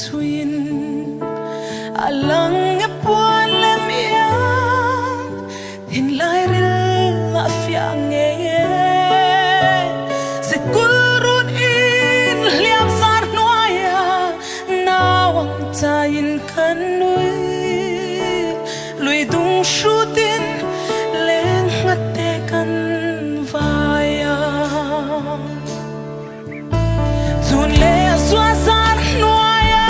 twin alang epuan lem yang hin lai ril la fiang nge se kulrun in liam sar noya nawang tayin kan nui lui dung shutin leng ngate kan vaya Tun le xóa san noya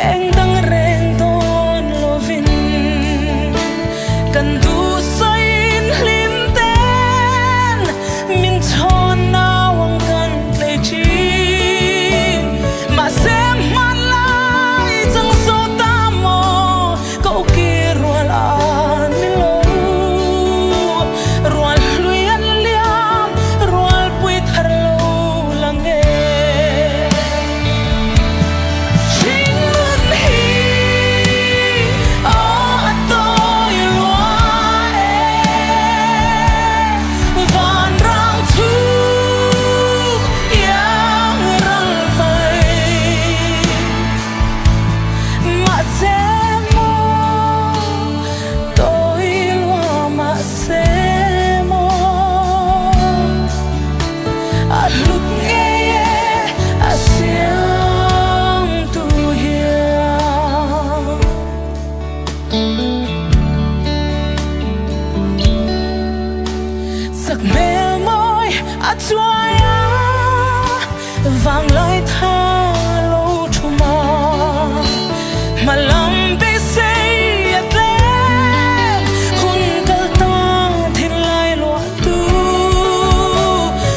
anh đang rèn tôn lovin cần du sain lim ten min thon nawang kan play chi mà xem man lai chẳng so ta mo cậu kia rual an lo rual lui an liam rual pui thar lo lang e giấc mê môi choya vang lại tha lâu chu mà lòng bê say at lên hun kal ta thiên lai loa tu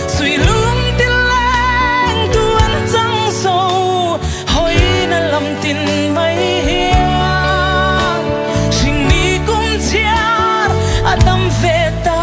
suy lung tin lang tu an chẳng sâu hoi na lam tin mai hiang sinh mi cũng chiar atam ve ta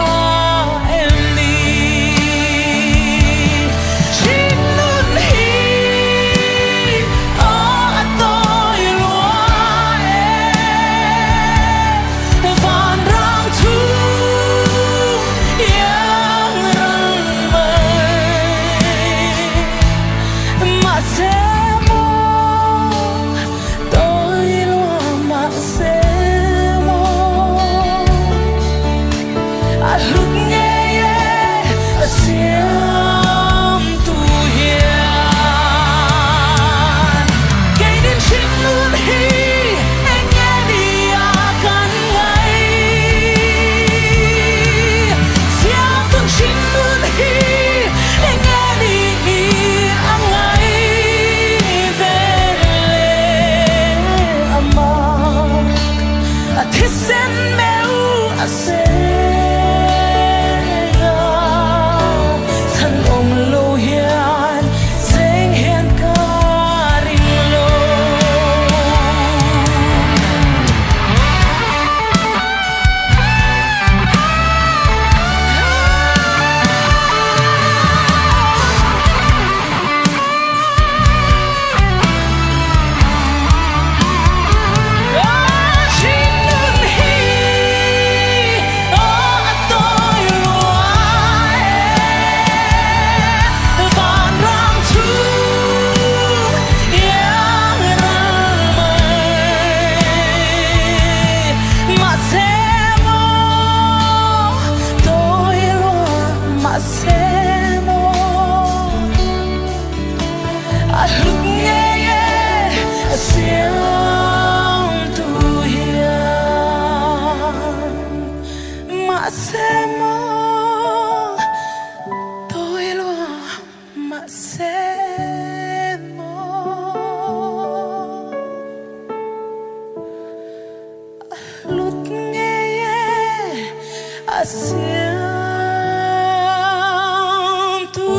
tu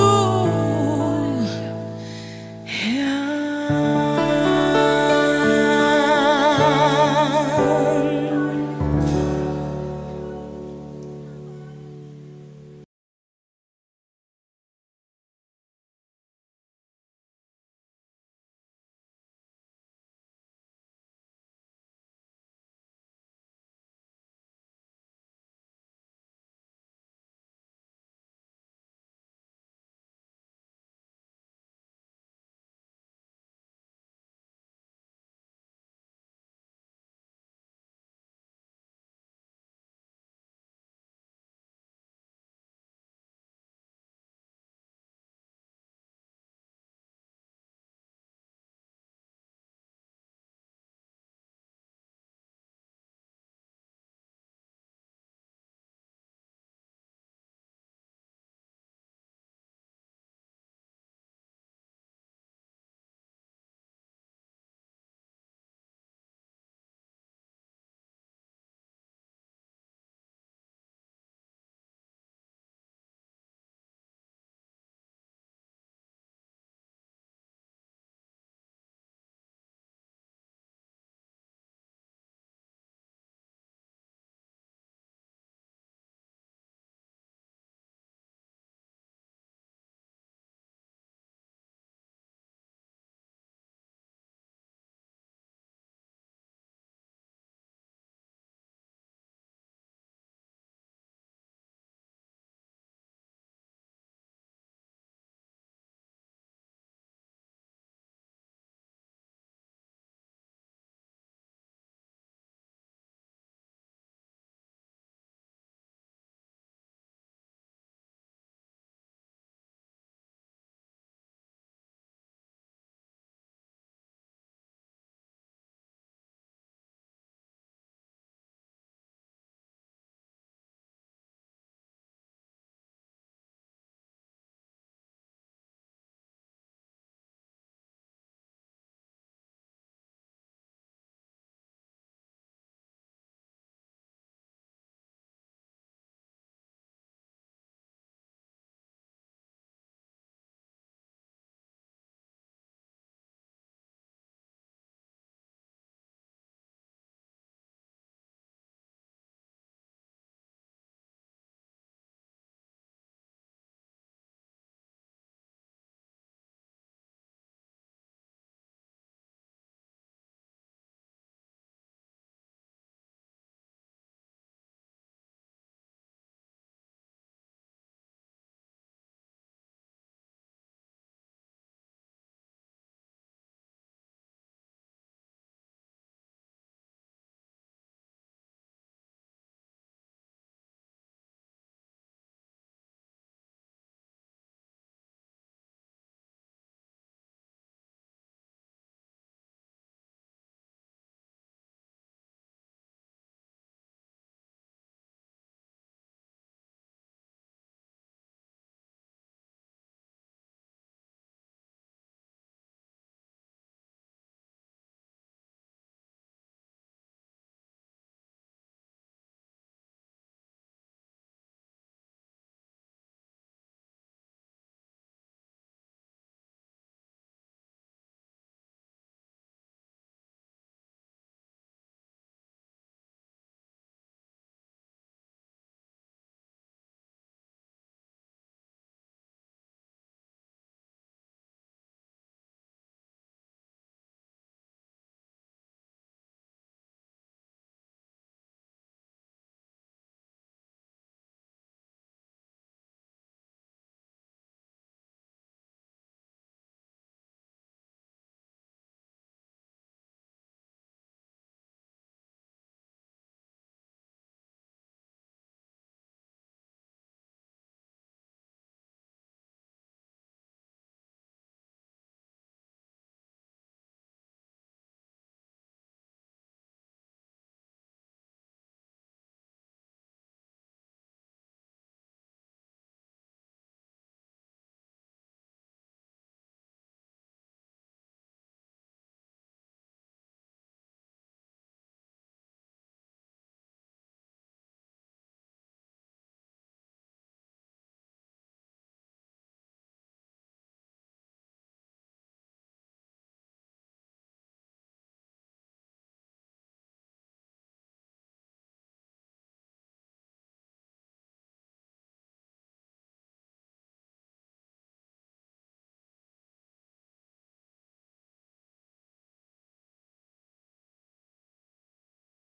yeah